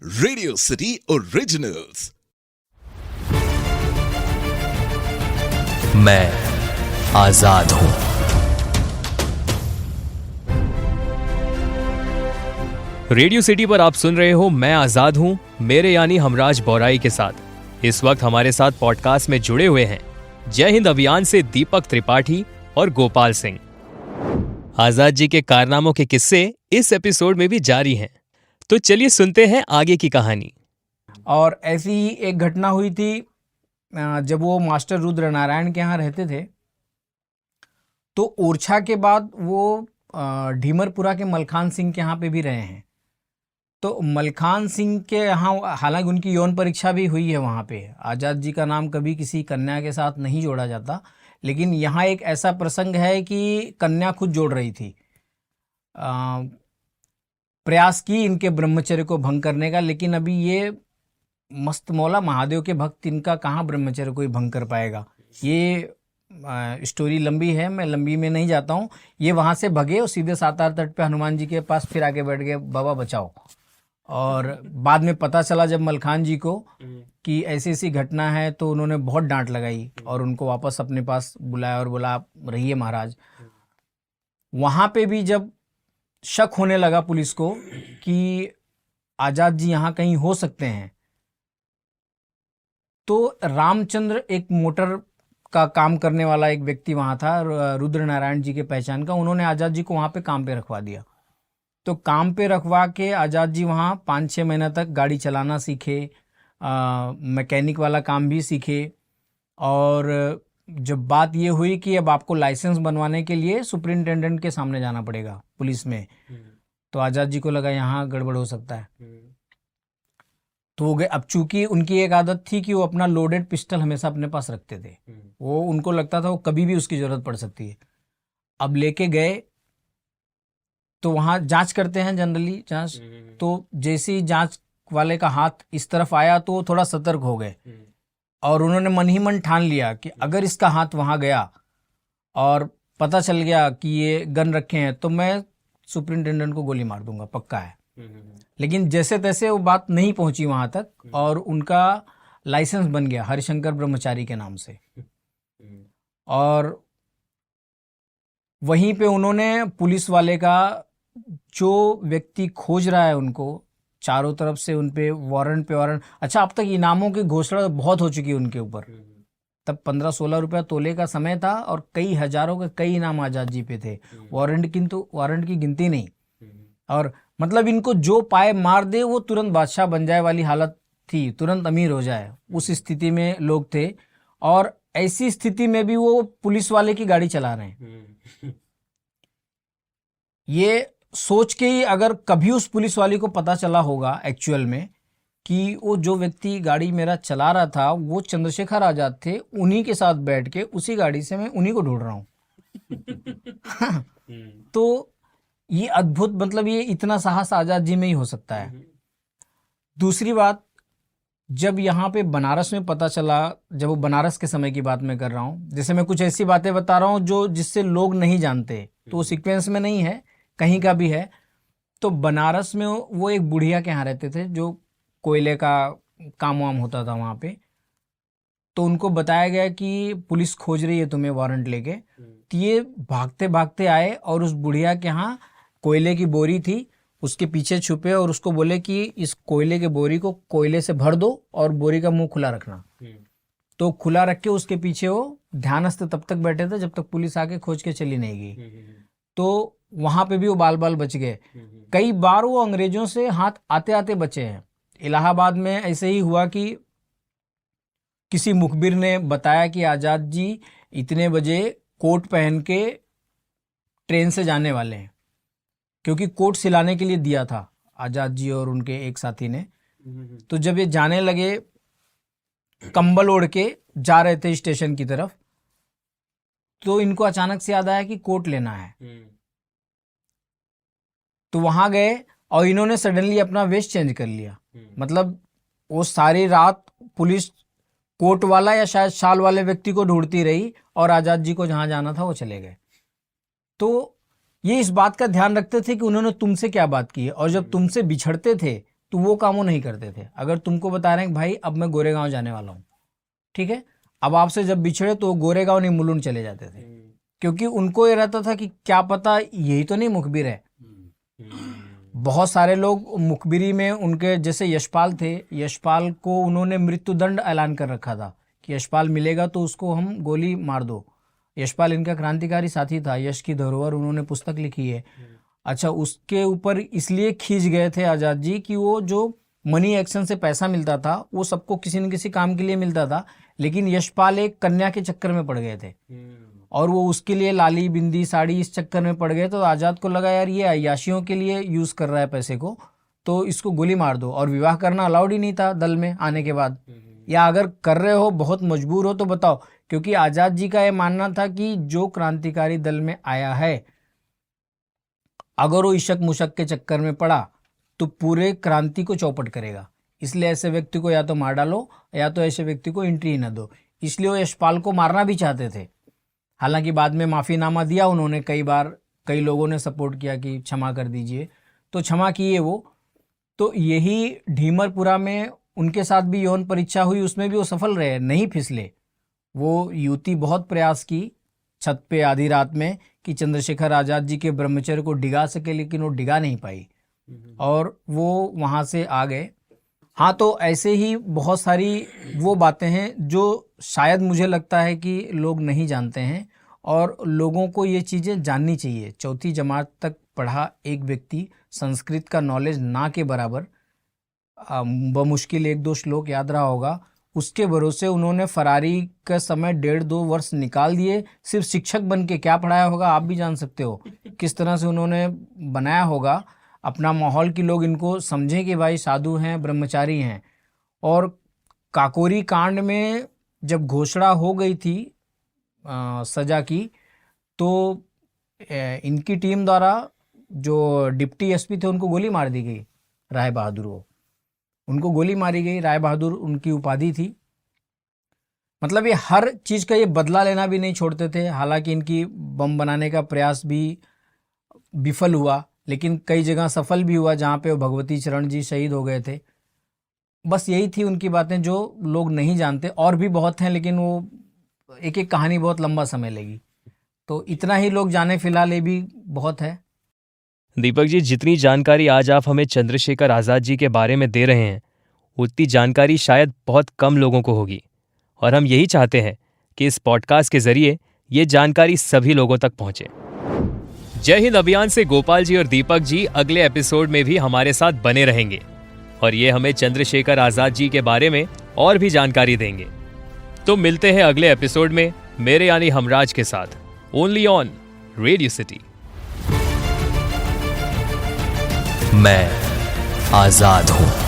Radio city originals. मैं आजाद हूं। Radio city पर आप सुन रहे हो मैं आजाद हूं, मेरे यानी हमराज बौराई के साथ। इस वक्त हमारे साथ पॉडकास्ट में जुड़े हुए हैं जय हिंद अभियान से दीपक त्रिपाठी और गोपाल सिंह। आजाद जी के कारनामों के किस्से इस एपिसोड में भी जारी हैं, तो चलिए सुनते हैं आगे की कहानी। और ऐसी ही एक घटना हुई थी जब वो मास्टर रुद्र नारायण के यहाँ रहते थे। तो ओरछा के बाद वो ढीमरपुरा के मलखान सिंह के यहाँ पे भी रहे हैं। तो मलखान सिंह के यहाँ हालांकि उनकी यौन परीक्षा भी हुई है वहाँ पे। आज़ाद जी का नाम कभी किसी कन्या के साथ नहीं जोड़ा जाता, लेकिन यहाँ एक ऐसा प्रसंग है कि कन्या खुद जोड़ रही थी। प्रयास की इनके ब्रह्मचर्य को भंग करने का, लेकिन अभी ये मस्त मौला महादेव के भक्त इनका कहाँ ब्रह्मचर्य कोई भंग कर पाएगा। ये स्टोरी लंबी है, मैं लंबी में नहीं जाता हूँ। ये वहाँ से भगे और सीधे सातार तट पे हनुमान जी के पास फिर आगे बैठ गए, बाबा बचाओ। और बाद में पता चला जब मलखान जी को कि ऐसी ऐसी घटना है, तो उन्होंने बहुत डांट लगाई और उनको वापस अपने पास बुलाया और बोला आप रहिए महाराज। वहाँ पे भी जब शक होने लगा पुलिस को कि आज़ाद जी यहाँ कहीं हो सकते हैं, तो रामचंद्र एक मोटर का काम करने वाला एक व्यक्ति वहाँ था, रुद्र नारायण जी के पहचान का। उन्होंने आज़ाद जी को वहाँ पे काम पे रखवा दिया। तो काम पे रखवा के आज़ाद जी वहाँ 5-6 महीना तक गाड़ी चलाना सीखे, मैकेनिक वाला काम भी सीखे। और जब बात ये हुई कि अब आपको लाइसेंस बनवाने के लिए सुपरिंटेंडेंट के सामने जाना पड़ेगा पुलिस में, तो आज़ाद जी को लगा यहाँ गड़बड़ हो सकता है। तो वो गए। अब चूंकि उनकी एक आदत थी कि वो अपना लोडेड पिस्टल हमेशा अपने पास रखते थे। वो उनको लगता था वो कभी भी उसकी ज़रूरत पड़ सकती है। अब लेके गए तो वहाँ जांच करते हैं, जनरली जांच। तो जैसे ही जांच वाले का हाथ इस तरफ आया तो वो थोड़ा सतर्क हो गए और उन्होंने मन ही मन ठान लिया कि अगर इसका हाथ वहाँ गया और पता चल गया कि ये गन रखे हैं तो मैं सुपरिंटेंडेंट को गोली मार दूंगा, पक्का है। लेकिन जैसे तैसे वो बात नहीं पहुंची वहां तक और उनका लाइसेंस बन गया हरिशंकर ब्रह्मचारी के नाम से। और वहीं पे उन्होंने पुलिस वाले का, जो व्यक्ति खोज रहा है उनको, चारों तरफ से उन पे वारंट पे वारंट। अच्छा, अब तक इनामों की घोषणा बहुत हो चुकी है उनके ऊपर। तब 15-16 रुपया तोले का समय था और कई हजारों के कई इनाम आज़ाद जी पे थे। वारंट की गिनती नहीं। और मतलब इनको जो पाए मार दे वो तुरंत बादशाह बन जाए वाली हालत थी, तुरंत अमीर हो जाए, उस स्थिति में लोग थे। और ऐसी स्थिति में भी वो पुलिस वाले की गाड़ी चला रहे हैं। ये सोच के ही अगर कभी उस पुलिस वाले को पता चला होगा एक्चुअल में कि वो जो व्यक्ति गाड़ी मेरा चला रहा था वो चंद्रशेखर आजाद थे, उन्हीं के साथ बैठ के उसी गाड़ी से मैं उन्हीं को ढूंढ रहा हूँ। तो ये अद्भुत, मतलब ये इतना साहस आज़ाद जी में ही हो सकता है। दूसरी बात, जब यहाँ पे बनारस में पता चला, जब वो बनारस के समय की बात मैं कर रहा हूँ, जैसे मैं कुछ ऐसी बातें बता रहा हूँ जो जिससे लोग नहीं जानते, तो वो सीक्वेंस में नहीं है, कहीं का भी है। तो बनारस में वो एक बुढ़िया के यहाँ रहते थे जो कोयले का काम वाम होता था वहाँ पे। तो उनको बताया गया कि पुलिस खोज रही है तुम्हें वारंट लेके। तो ये भागते भागते आए और उस बुढ़िया के यहाँ कोयले की बोरी थी, उसके पीछे छुपे और उसको बोले कि इस कोयले के बोरी को कोयले से भर दो और बोरी का मुंह खुला रखना। तो खुला रख के उसके पीछे वो ध्यानस्थ तब तक बैठे थे जब तक पुलिस आके खोज के चली नहीं गई। तो वहां पे भी वो बाल बाल बच गए। कई बार वो अंग्रेजों से हाथ आते आते बचे हैं। इलाहाबाद में ऐसे ही हुआ कि किसी मुखबिर ने बताया कि आज़ाद जी इतने बजे कोट पहन के ट्रेन से जाने वाले हैं, क्योंकि कोट सिलाने के लिए दिया था आज़ाद जी और उनके एक साथी ने। तो जब ये जाने लगे, कंबल ओढ़ के जा रहे थे स्टेशन की तरफ, तो इनको अचानक से याद आया कि कोट लेना है। तो वहां गए और इन्होंने सडनली अपना वेश चेंज कर लिया। मतलब वो सारी रात पुलिस कोट वाला या शायद शाल वाले व्यक्ति को ढूंढती रही और आज़ाद जी को जहां जाना था वो चले गए। तो ये इस बात का ध्यान रखते थे कि उन्होंने तुमसे क्या बात की है, और जब तुमसे बिछड़ते थे तो वो काम वो नहीं करते थे। अगर तुमको बता रहे हैं कि भाई अब मैं गोरेगांव जाने वाला हूँ, ठीक है, अब आपसे जब बिछड़े तो गोरेगांव नहीं मुलुंड चले जाते थे, क्योंकि उनको ये रहता था कि क्या पता यही तो नहीं मुखबिर है। बहुत सारे लोग मुखबिरी में, उनके जैसे यशपाल थे, यशपाल को उन्होंने मृत्युदंड ऐलान कर रखा था कि यशपाल मिलेगा तो उसको हम गोली मार दो। यशपाल इनका क्रांतिकारी साथी था, यश की धरोहर उन्होंने पुस्तक लिखी है। अच्छा, उसके ऊपर इसलिए खींच गए थे आज़ाद जी कि वो जो मनी एक्शन से पैसा मिलता था वो सबको किसी न किसी काम के लिए मिलता था, लेकिन यशपाल एक कन्या के चक्कर में पड़ गए थे और वो उसके लिए लाली बिंदी साड़ी इस चक्कर में पड़ गए। तो आज़ाद को लगा यार ये अय्याशियों के लिए यूज़ कर रहा है पैसे को, तो इसको गोली मार दो। और विवाह करना अलाउड ही नहीं था दल में आने के बाद, या अगर कर रहे हो बहुत मजबूर हो तो बताओ, क्योंकि आज़ाद जी का ये मानना था कि जो क्रांतिकारी दल में आया है अगर वो इशक मुशक के चक्कर में पड़ा तो पूरे क्रांति को चौपट करेगा, इसलिए ऐसे व्यक्ति को या तो मार डालो या तो ऐसे व्यक्ति को एंट्री ही न दो। इसलिए वो यशपाल को मारना भी चाहते थे। हालांकि बाद में माफ़ीनामा दिया उन्होंने, कई बार कई लोगों ने सपोर्ट किया कि क्षमा कर दीजिए, तो क्षमा किए वो। तो यही ढीमरपुरा में उनके साथ भी यौन परीक्षा हुई, उसमें भी वो सफल रहे, नहीं फिसले। वो युवती बहुत प्रयास की छत पे आधी रात में कि चंद्रशेखर आज़ाद जी के ब्रह्मचर्य को डिगा सके, लेकिन वो डिगा नहीं पाई और वो वहाँ से आ गए। हाँ, तो ऐसे ही बहुत सारी वो बातें हैं जो शायद मुझे लगता है कि लोग नहीं जानते हैं और लोगों को ये चीज़ें जाननी चाहिए। चौथी जमात तक पढ़ा एक व्यक्ति संस्कृत का नॉलेज ना के बराबर, बमुश्किल 1-2 श्लोक याद रहा होगा, उसके भरोसे उन्होंने फरारी का समय 1.5-2 वर्ष निकाल दिए सिर्फ शिक्षक बन के। क्या पढ़ाया होगा आप भी जान सकते हो, किस तरह से उन्होंने बनाया होगा अपना माहौल कि लोग इनको समझें कि भाई साधु हैं, ब्रह्मचारी हैं। और काकोरी कांड में जब घोषणा हो गई थी सजा की, तो इनकी टीम द्वारा जो डिप्टी एसपी थे उनको गोली मार दी गई, राय बहादुर को, उनको गोली मारी गई। राय बहादुर उनकी उपाधि थी। मतलब ये हर चीज़ का ये बदला लेना भी नहीं छोड़ते थे। हालांकि इनकी बम बनाने का प्रयास भी विफल हुआ, लेकिन कई जगह सफल भी हुआ जहाँ पे भगवती चरण जी शहीद हो गए थे। बस यही थी उनकी बातें जो लोग नहीं जानते। और भी बहुत हैं, लेकिन वो एक एक कहानी बहुत लंबा समय लेगी, तो इतना ही लोग जाने फिलहाल, ये भी बहुत है। दीपक जी, जितनी जानकारी आज आप हमें चंद्रशेखर आज़ाद जी के बारे में दे रहे हैं उतनी जानकारी शायद बहुत कम लोगों को होगी, और हम यही चाहते हैं कि इस पॉडकास्ट के जरिए ये जानकारी सभी लोगों तक पहुंचे। जय हिंद अभियान से गोपाल जी और दीपक जी अगले एपिसोड में भी हमारे साथ बने रहेंगे और ये हमें चंद्रशेखर आज़ाद जी के बारे में और भी जानकारी देंगे। तो मिलते हैं अगले एपिसोड में मेरे यानी हमराज के साथ, ओनली ऑन रेडियो सिटी। मैं आजाद हूं।